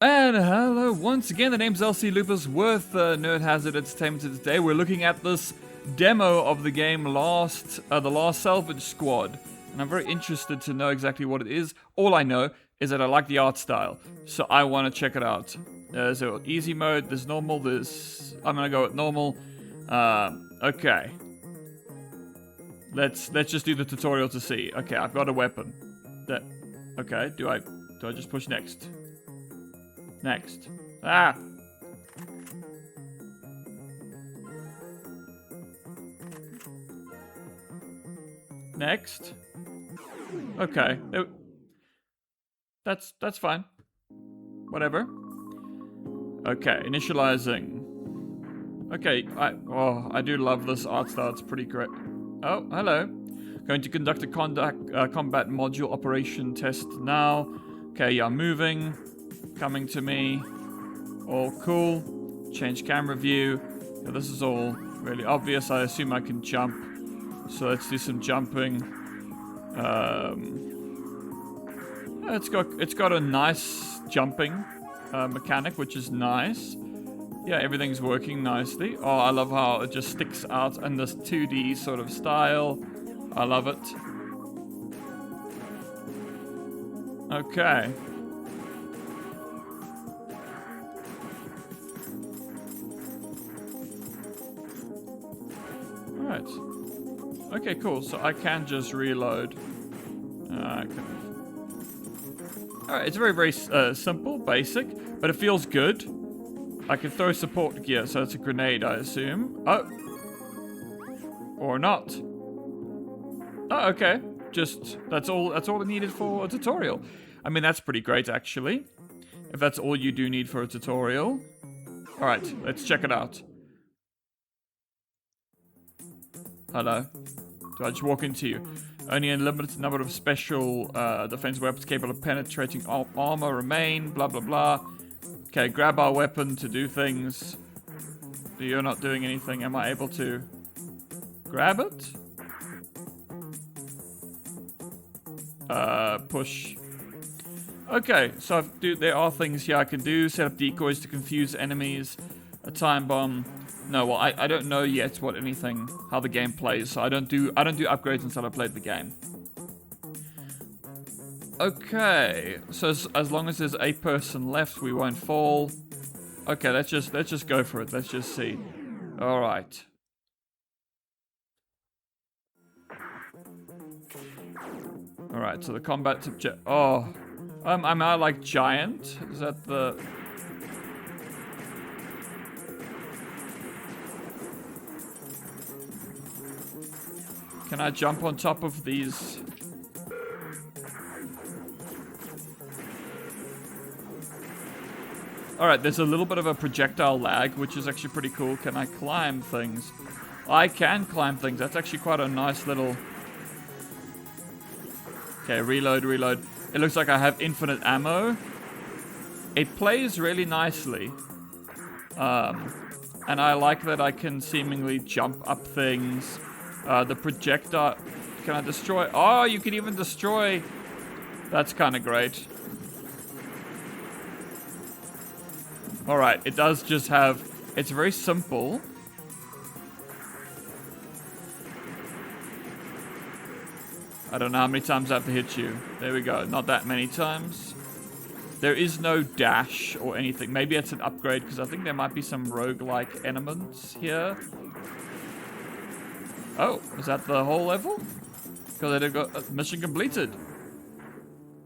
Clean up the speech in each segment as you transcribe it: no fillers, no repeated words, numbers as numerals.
And hello once again, the name's LC Lupus with Nerd Hazzard Entertainment. Today we're looking at this demo of the game the Last Salvage Squad. And I'm very interested to know exactly what it is. All I know is that I like the art style, so I want to check it out. So easy mode, there's normal, I'm gonna go with normal. Okay. Let's just do the tutorial to see. Okay, I've got a weapon. Okay, do I just push next? Next. Ah! Next. Okay. That's fine. Whatever. Okay, initializing. Okay, I do love this art style. It's pretty great. Oh, hello. Going to conduct a combat module operation test now. Okay, yeah, moving. Coming to me. All cool. Change camera view. Yeah, this is all really obvious. I assume I can jump. So let's do some jumping. It's got a nice jumping mechanic, which is nice. Yeah, everything's working nicely. Oh, I love how it just sticks out in this 2D sort of style. I love it. Okay. Alright. Okay, cool. So I can just reload. Alright, it's very, very simple, basic, but it feels good. I can throw support gear, so it's a grenade, I assume. Oh. Or not. Oh, okay. Just, that's all it needed for a tutorial. I mean, that's pretty great, actually. If that's all you do need for a tutorial. Alright, let's check it out. Hello. Do I just walk into you? Only a limited number of special defense weapons capable of penetrating armor remain, blah blah blah. Okay, grab our weapon to do things. You're not doing anything. Am I able to grab it? Push. Okay, so there are things here I can do. Set up decoys to confuse enemies. A time bomb. No, well, I don't know yet how the game plays, so I don't do upgrades until I played the game. Okay, so as long as there's a person left, we won't fall. Okay, let's just go for it. Let's just see. All right. All right. So the combat subject. Oh, am I like giant? Is that the? Can I jump on top of these? Alright, there's a little bit of a projectile lag, which is actually pretty cool. Can I climb things? I can climb things. That's actually quite a nice little... Okay, reload. It looks like I have infinite ammo. It plays really nicely. And I like that I can seemingly jump up things. The projectile... Can I destroy... Oh, you can even destroy... That's kind of great. Alright, it does just have... It's very simple. I don't know how many times I have to hit you. There we go. Not that many times. There is no dash or anything. Maybe it's an upgrade, because I think there might be some roguelike elements here. Oh, is that the whole level? Because I got mission completed.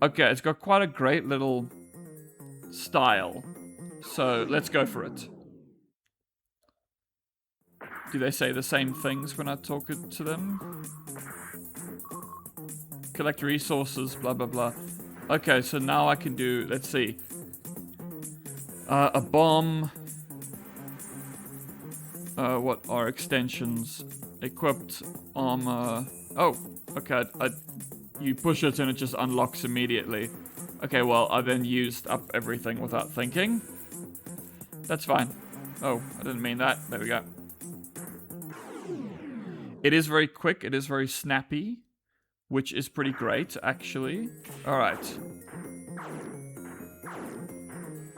Okay, it's got quite a great little style. So let's go for it. Do they say the same things when I talk to them? Collect resources, blah blah blah. Okay, so now I can do, let's see. A bomb. What are extensions? Equipped armor. Oh, okay. You push it and it just unlocks immediately. Okay, well, I then used up everything without thinking. That's fine. Oh, I didn't mean that. There we go. It is very quick. It is very snappy, which is pretty great, actually. All right.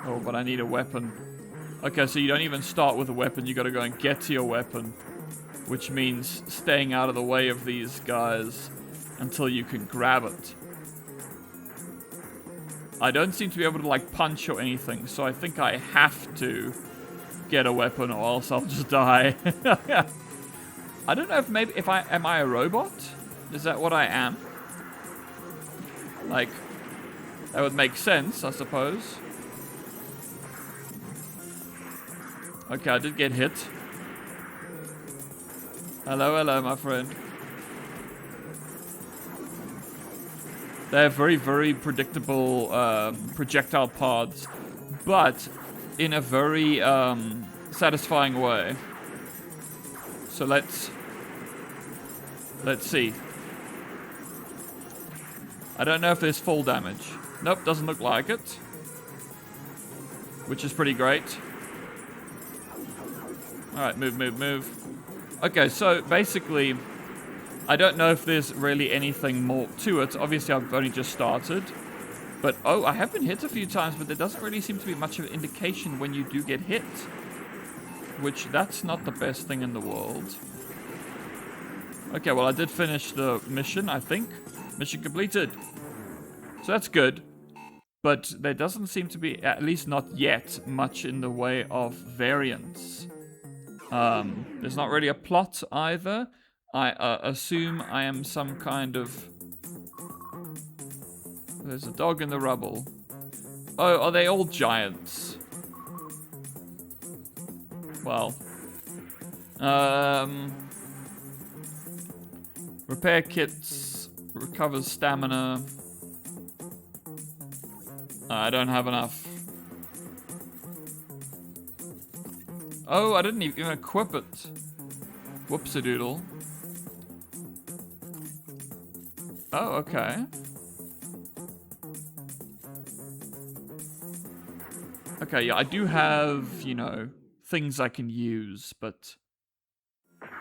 Oh, but I need a weapon. Okay, so you don't even start with a weapon. You gotta go and get to your weapon. Which means staying out of the way of these guys until you can grab it. I don't seem to be able to, like, punch or anything, so I think I have to get a weapon or else I'll just die. I don't know if maybe, am I a robot? Is that what I am? Like, that would make sense, I suppose. Okay, I did get hit. Hello, hello, my friend. They have very, very predictable projectile paths, but in a very satisfying way. So let's see. I don't know if there's full damage. Nope, doesn't look like it. Which is pretty great. Alright, move, move, move. Okay, so basically, I don't know if there's really anything more to it. Obviously, I've only just started. But, oh, I have been hit a few times, but there doesn't really seem to be much of an indication when you do get hit. Which, that's not the best thing in the world. Okay, well, I did finish the mission, I think. Mission completed. So that's good. But there doesn't seem to be, at least not yet, much in the way of variance. There's not really a plot either. I assume I am some kind of... There's a dog in the rubble. Oh, are they all giants? Well. Repair kits. Recovers stamina. I don't have enough. Oh, I didn't even equip it. Whoops-a-doodle. Oh, okay. Okay, yeah, I do have, you know, things I can use, but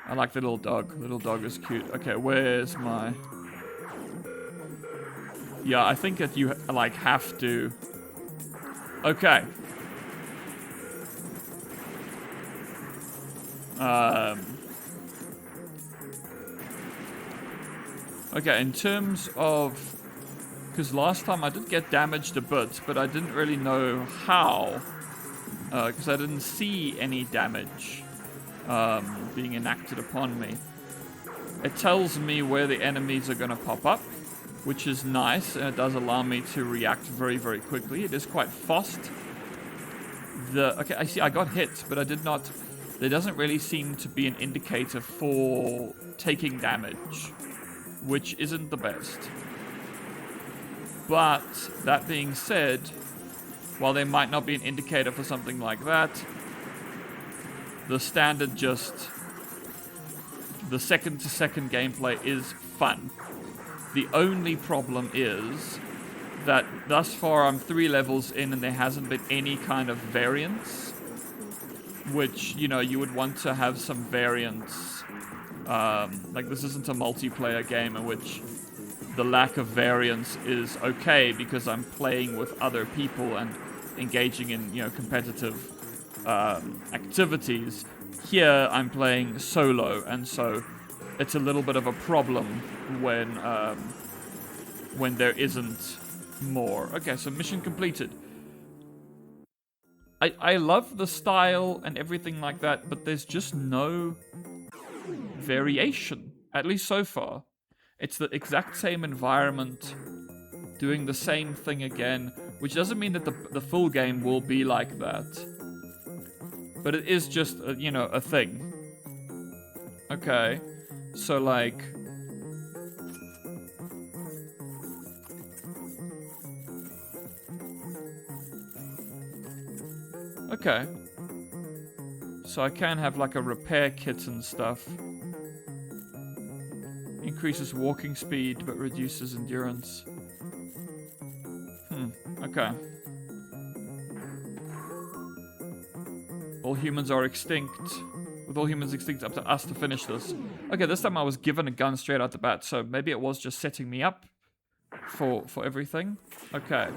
I like the little dog. The little dog is cute. Okay, where's my... Yeah, I think that you, like, have to... Okay. Okay, in terms of... Because last time I did get damaged a bit, but I didn't really know how. Because I didn't see any damage being enacted upon me. It tells me where the enemies are going to pop up, which is nice, and it does allow me to react very, very quickly. It is quite fast. Okay, I see I got hit, but I did not... There doesn't really seem to be an indicator for taking damage, which isn't the best. But, that being said, while there might not be an indicator for something like that, the standard just... The second-to-second gameplay is fun. The only problem is that thus far I'm 3 levels in and there hasn't been any kind of variance. Which, you know, you would want to have some variance. Like, this isn't a multiplayer game in which the lack of variance is okay because I'm playing with other people and engaging in, you know, competitive activities. Here, I'm playing solo, and so it's a little bit of a problem when there isn't more. Okay, so mission completed. I love the style and everything like that, but there's just no variation, at least so far. It's the exact same environment, doing the same thing again, which doesn't mean that the full game will be like that. But it is just, you know, a thing. Okay, so like... Okay. So I can have like a repair kit and stuff. Increases walking speed but reduces endurance. Okay. All humans are extinct. With all humans extinct, up to us to finish this. Okay, this time I was given a gun straight out the bat, so maybe it was just setting me up for everything. Okay.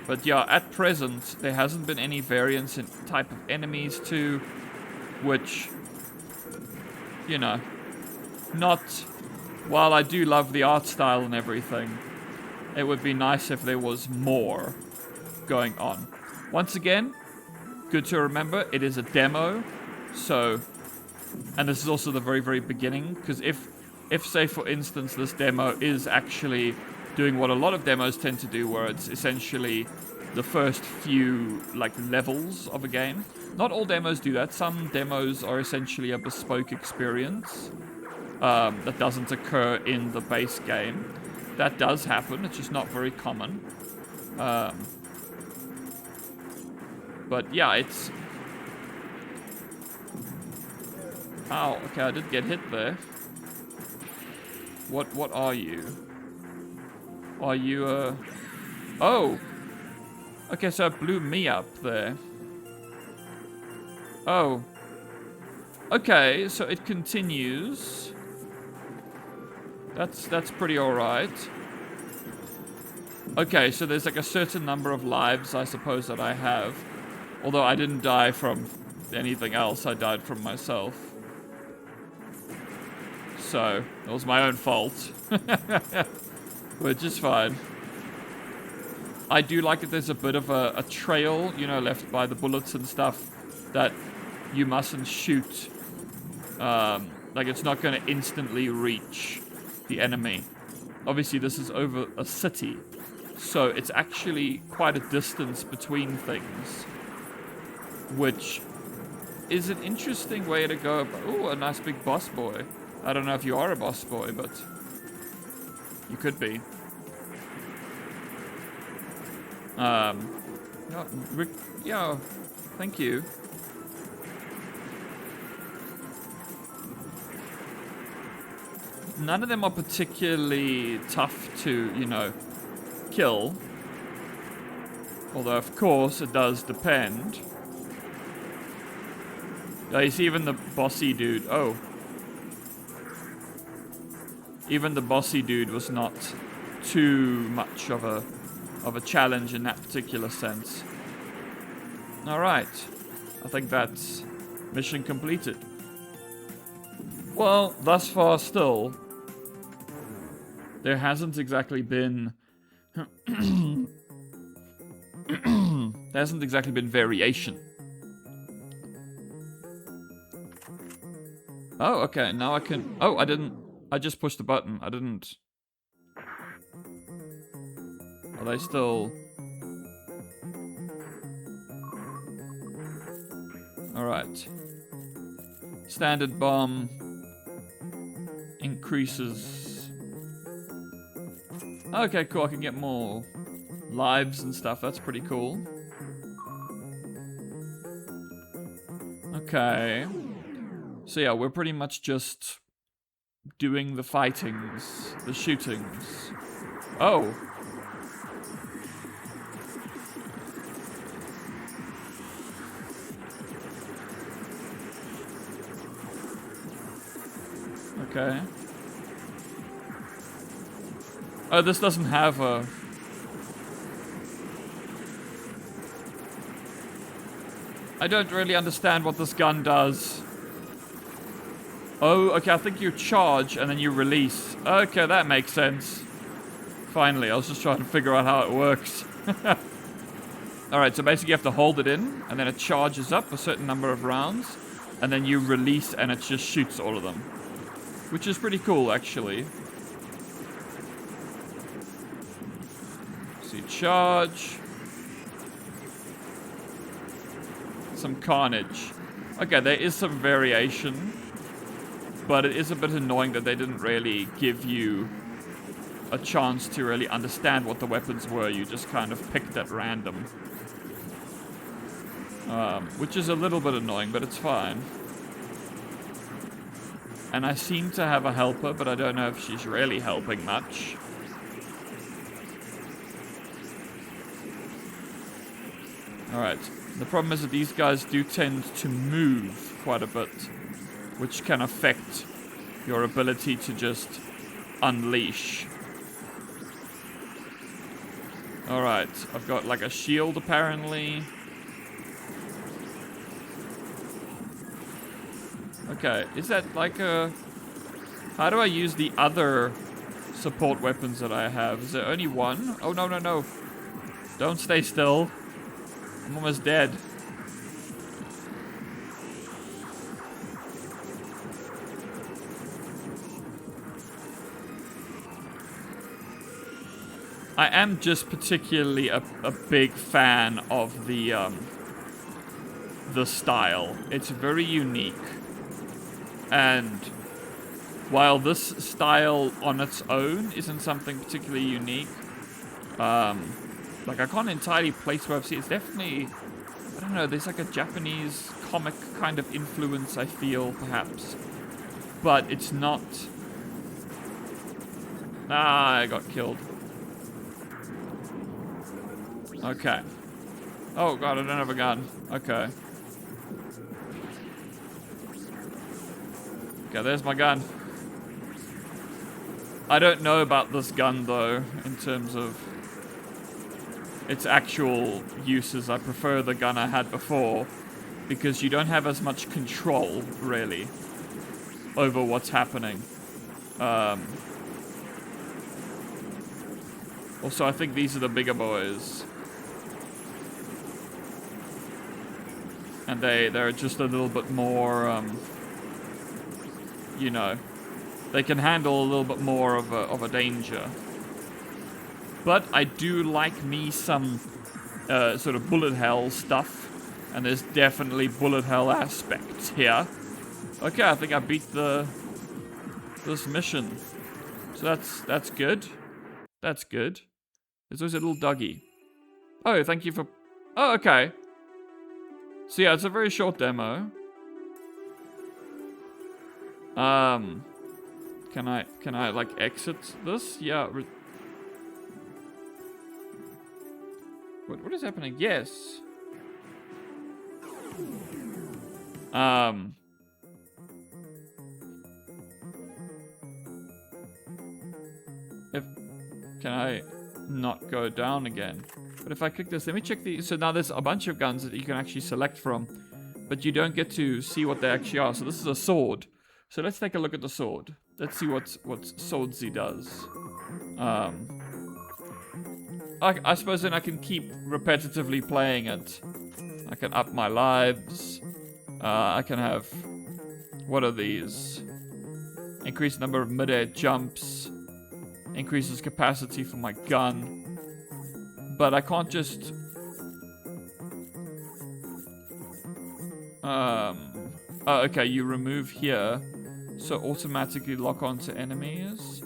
But yeah, at present, there hasn't been any variance in type of enemies too, which, you know, not... While I do love the art style and everything, it would be nice if there was more going on. Once again, good to remember, it is a demo, so... And this is also the very, very beginning, because if say, for instance, this demo is actually doing what a lot of demos tend to do, where it's essentially the first few, like, levels of a game. Not all demos do that. Some demos are essentially a bespoke experience that doesn't occur in the base game. That does happen. It's just not very common. But yeah, it's... Ow, okay, I did get hit there. What are you? Are you, Oh! Okay, so it blew me up there. Oh. Okay, so it continues. That's pretty alright. Okay, so there's like a certain number of lives, I suppose, that I have. Although I didn't die from anything else, I died from myself. So, it was my own fault. Which is fine. I do like that there's a bit of a trail, you know, left by the bullets and stuff that you mustn't shoot. Like, it's not going to instantly reach the enemy. Obviously, this is over a city, so it's actually quite a distance between things, which is an interesting way to go. Ooh, a nice big boss boy. I don't know if you are a boss boy, but you could be. Yeah, thank you. None of them are particularly tough to, you know, kill. Although, of course, it does depend. You see, even the bossy dude... Oh. Even the bossy dude was not too much of a challenge in that particular sense. Alright. I think that's mission completed. Well, thus far still, there hasn't exactly been... there hasn't exactly been variation. Oh, okay, now I can... Oh, I didn't... I just pushed the button. I didn't... Are they still... Alright. Standard bomb increases. Okay, cool. I can get more lives and stuff. That's pretty cool. Okay. So yeah, we're pretty much just doing the fightings, the shootings. Oh. Okay. Oh, this doesn't have a... I don't really understand what this gun does. Oh, okay, I think you charge and then you release. Okay, that makes sense. Finally, I was just trying to figure out how it works. Alright, so basically you have to hold it in, and then it charges up a certain number of rounds, and then you release and it just shoots all of them. Which is pretty cool, actually. So you charge. Some carnage. Okay, there is some variation. But it is a bit annoying that they didn't really give you a chance to really understand what the weapons were. You just kind of picked at random. Which is a little bit annoying, but it's fine. And I seem to have a helper, but I don't know if she's really helping much. Alright. The problem is that these guys do tend to move quite a bit, which can affect your ability to just unleash. Alright, I've got like a shield apparently. Okay, is that like a... How do I use the other support weapons that I have? Is there only one? Oh, no, no, no. Don't stay still. I'm almost dead. I am just particularly a big fan of the style. It's very unique. And while this style on its own isn't something particularly unique, like I can't entirely place where I've seen it. It's definitely, I don't know, there's like a Japanese comic kind of influence I feel, perhaps. But it's not... Ah, I got killed. Okay. Oh god, I don't have a gun. Okay. Okay, there's my gun. I don't know about this gun though, in terms of its actual uses. I prefer the gun I had before, because you don't have as much control, really, over what's happening. Also, I think these are the bigger boys. And they're just a little bit more, you know, they can handle a little bit more of a danger. But I do like me some sort of bullet hell stuff, and there's definitely bullet hell aspects here. Okay, I think I beat this mission, so that's good. That's good. There's always a little doggy. Oh, thank you for... Oh, okay. So yeah, it's a very short demo. Can I like exit this? Yeah. What is happening? Yes. Can I not go down again? But if I click this, let me check the... So now there's a bunch of guns that you can actually select from, but you don't get to see what they actually are. So this is a sword. So let's take a look at the sword. Let's see what Swordsy does. I suppose then I can keep repetitively playing it. I can up my lives. I can have... What are these? Increase number of mid-air jumps. Increases capacity for my gun. But I can't just... Oh, okay, you remove here. So automatically lock onto enemies.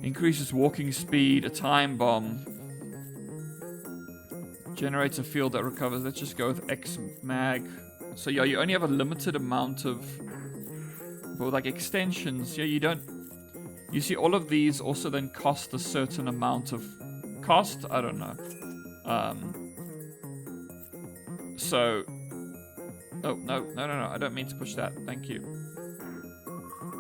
Increases walking speed, a time bomb. Generates a field that recovers. Let's just go with X mag. So yeah, you only have a limited amount of... But like extensions, yeah, you don't... You see, all of these also then cost a certain amount of cost. I don't know. So... Oh, no. I don't mean to push that. Thank you.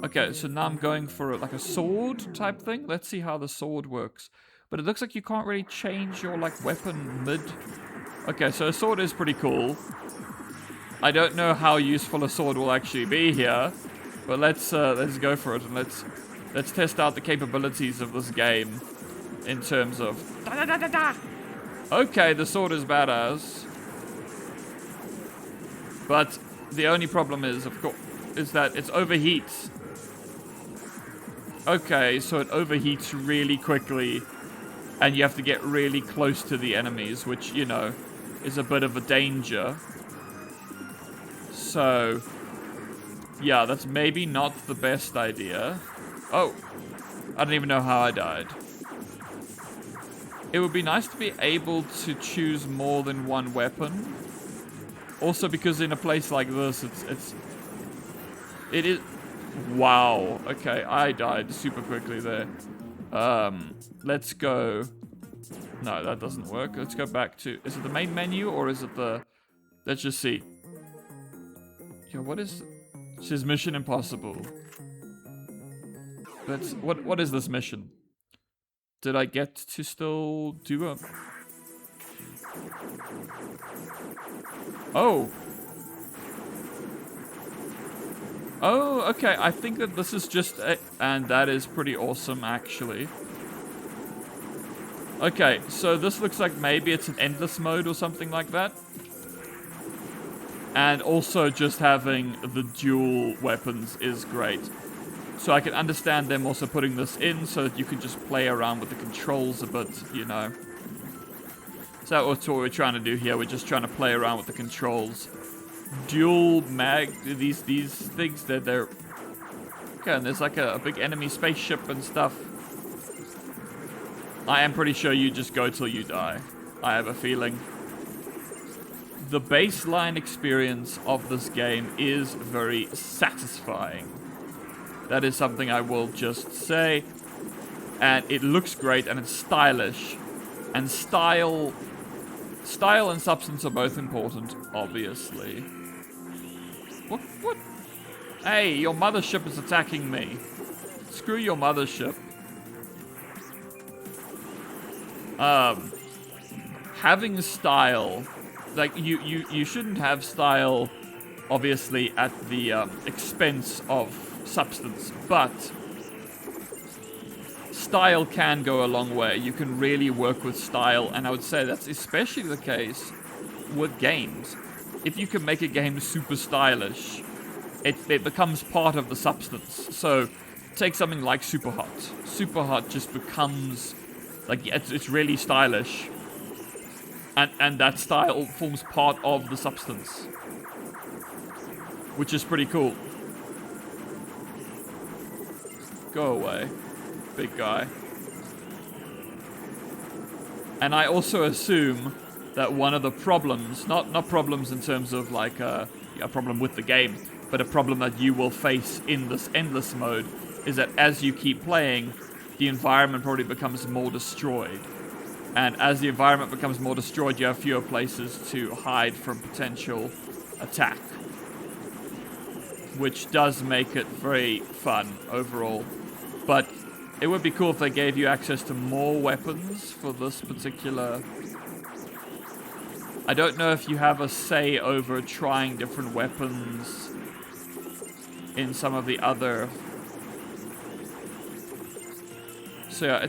Okay, so now I'm going for like a sword type thing. Let's see how the sword works. But it looks like you can't really change your like weapon mid. Okay, so a sword is pretty cool. I don't know how useful a sword will actually be here, but let's go for it and let's test out the capabilities of this game in terms of... Okay, the sword is badass. But the only problem is, of course, is that it overheats. Okay, so it overheats really quickly, and you have to get really close to the enemies, which, you know, is a bit of a danger. So, yeah, that's maybe not the best idea. Oh, I don't even know how I died. It would be nice to be able to choose more than one weapon. Also, because in a place like this, it is... Wow. Okay, I died super quickly there. Let's go... No, that doesn't work. Let's go back to... Is it the main menu, or is it the... Let's just see. Yeah, what is... It says Mission Impossible. What is this mission? Did I get to still do a... Oh. Oh, okay. I think that this is just a... And that is pretty awesome, actually. Okay, so this looks like maybe it's an endless mode or something like that. And also just having the dual weapons is great. So I can understand them also putting this in so that you can just play around with the controls a bit, you know. So that's what we're trying to do here. We're just trying to play around with the controls. Dual mag... These things, they're... Okay, and there's like a big enemy spaceship and stuff. I am pretty sure you just go till you die. I have a feeling. The baseline experience of this game is very satisfying. That is something I will just say. And it looks great and it's stylish. And style and substance are both important, obviously. What? Hey, your mothership is attacking me. Screw your mothership. Having style, like you shouldn't have style, obviously, at the expense of substance, but style can go a long way. You can really work with style, and I would say that's especially the case with games. If you can make a game super stylish, it becomes part of the substance. So take something like Superhot. Superhot just becomes... Like, it's really stylish. And that style forms part of the substance. Which is pretty cool. Go away, big guy. And I also assume that one of the problems, not problems in terms of like a problem with the game, but a problem that you will face in this endless mode, is that as you keep playing, the environment probably becomes more destroyed. And as the environment becomes more destroyed, you have fewer places to hide from potential attack. Which does make it very fun overall. But it would be cool if they gave you access to more weapons for this particular... I don't know if you have a say over trying different weapons in some of the other... So yeah,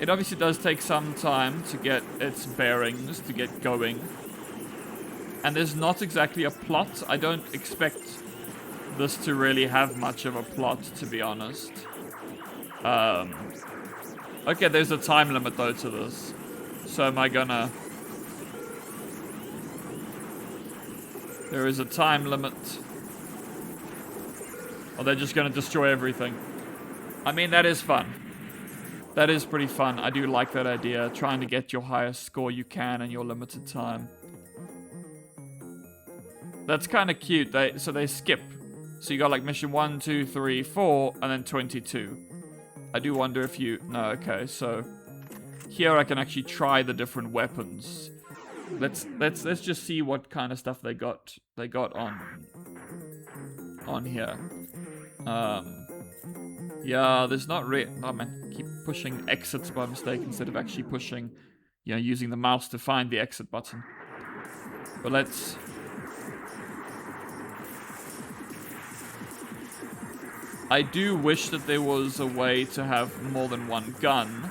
it obviously does take some time to get its bearings, to get going. And there's not exactly a plot. I don't expect this to really have much of a plot, to be honest. Okay, there's a time limit though to this. So am I gonna... There is a time limit. Or they're just gonna destroy everything. I mean, that is fun. That is pretty fun. I do like that idea. Trying to get your highest score you can in your limited time. That's kind of cute. So they skip. So you got like mission 1, 2, 3, 4, and then 22. I do wonder if you... No, okay, so... Here I can actually try the different weapons. Let's just see what kind of stuff they got on here. Yeah, there's not oh man, keep pushing exits by mistake instead of actually pushing, you know, using the mouse to find the exit button. But let's... I do wish that there was a way to have more than one gun.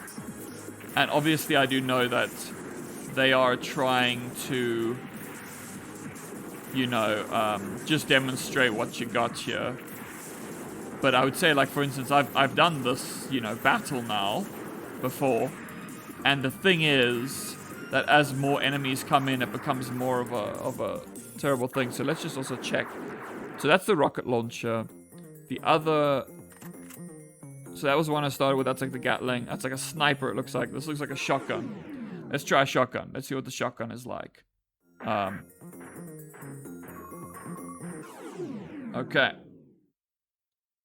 And obviously I do know that they are trying to, you know, just demonstrate what you got here. But I would say, like, for instance, I've done this, you know, battle now before. And the thing is that as more enemies come in, it becomes more of a terrible thing. So let's just also check. So that's the rocket launcher. The other... So that was the one I started with. That's like the Gatling. That's like a sniper, it looks like. This looks like a shotgun. Let's try a shotgun. Let's see what the shotgun is like. Okay.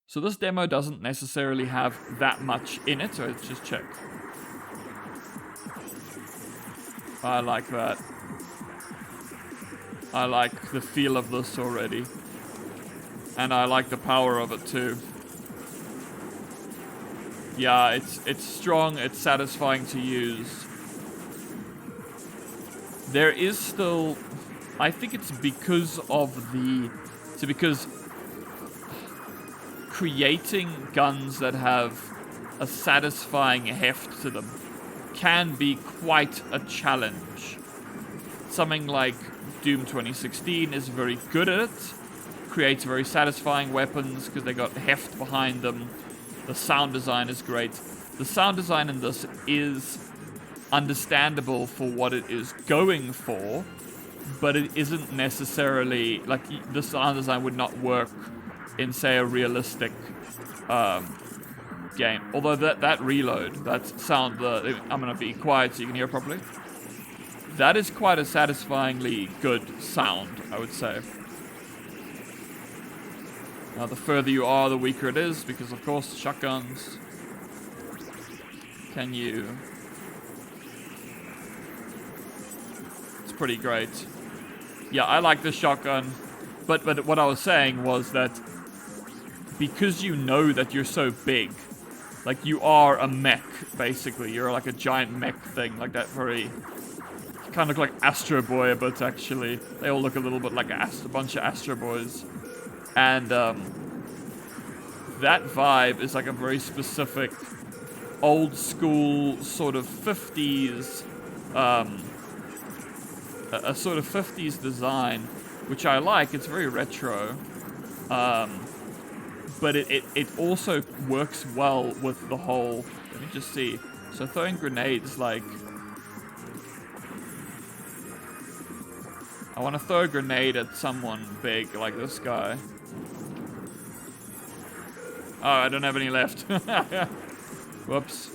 So this demo doesn't necessarily have that much in it, so let's just check. I like that. I like the feel of this already. And I like the power of it too. Yeah, it's strong, it's satisfying to use. There is still, I think it's because of because creating guns that have a satisfying heft to them can be quite a challenge. Something like Doom 2016 is very good at it, creates very satisfying weapons because they got heft behind them. The sound design is great. The sound design in this is understandable for what it is going for, but it isn't necessarily, like, the sound design would not work in, say, a realistic game. Although that reload, that sound, I'm gonna be quiet so you can hear properly. That is quite a satisfyingly good sound, I would say. Now, the further you are, the weaker it is, because, of course, shotguns. Can you... It's pretty great. Yeah, I like this shotgun. But what I was saying was that because you know that you're so big, like, you are a mech, basically. You're like a giant mech thing, like that very... kind of look like Astro Boy, but actually, they all look a little bit like a bunch of Astro Boys. And that vibe is like a very specific old school sort of 50s, a sort of 50s design, which I like. It's very retro, but it also works well with the whole, let me just see. So throwing grenades, like, I want to throw a grenade at someone big, like this guy. Oh, I don't have any left. Whoops.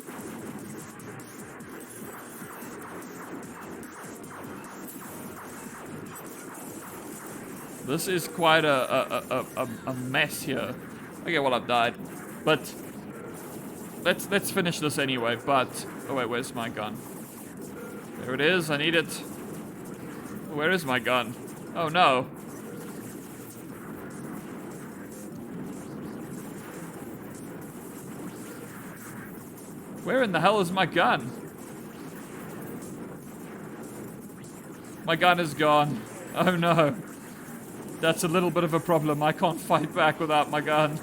This is quite a mess here. Okay, well, I've died. But let's finish this anyway. But oh wait, where's my gun? There it is. I need it. Where is my gun? Oh no. Where in the hell is my gun? My gun is gone. Oh no. That's a little bit of a problem. I can't fight back without my gun.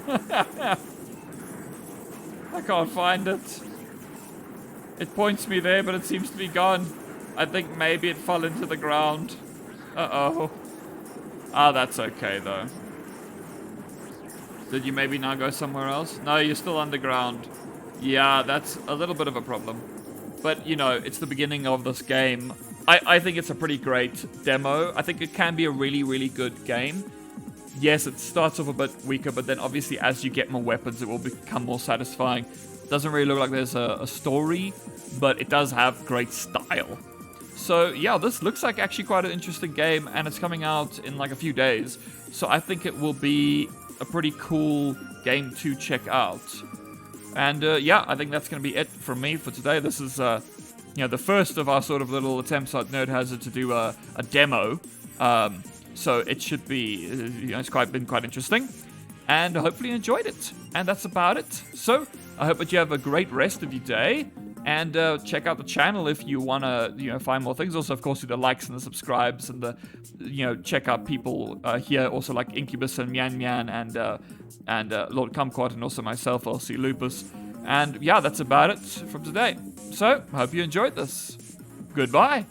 I can't find it. It points me there, but it seems to be gone. I think maybe it fell into the ground. Uh-oh. Ah, that's okay, though. Did you maybe now go somewhere else? No, you're still underground. Yeah, that's a little bit of a problem. But, you know, it's the beginning of this game. I think it's a pretty great demo. I think it can be a really, really good game. Yes, it starts off a bit weaker, but then obviously as you get more weapons, it will become more satisfying. Doesn't really look like there's a story, but it does have great style. So, yeah, this looks like actually quite an interesting game, and it's coming out in like a few days. So I think it will be a pretty cool game to check out. And, yeah, I think that's going to be it from me for today. This is, you know, the first of our sort of little attempts at Nerd Hazzard to do a demo. So it should be, you know, it's been quite interesting. And hopefully you enjoyed it. And that's about it. So I hope that you have a great rest of your day. And check out the channel if you want to, you know, find more things. Also, of course, do the likes and the subscribes and the, you know, check out people here. Also like Incubus and Mian Mian and Lord Kumquat and also myself, LC Lupus. And yeah, that's about it from today. So I hope you enjoyed this. Goodbye.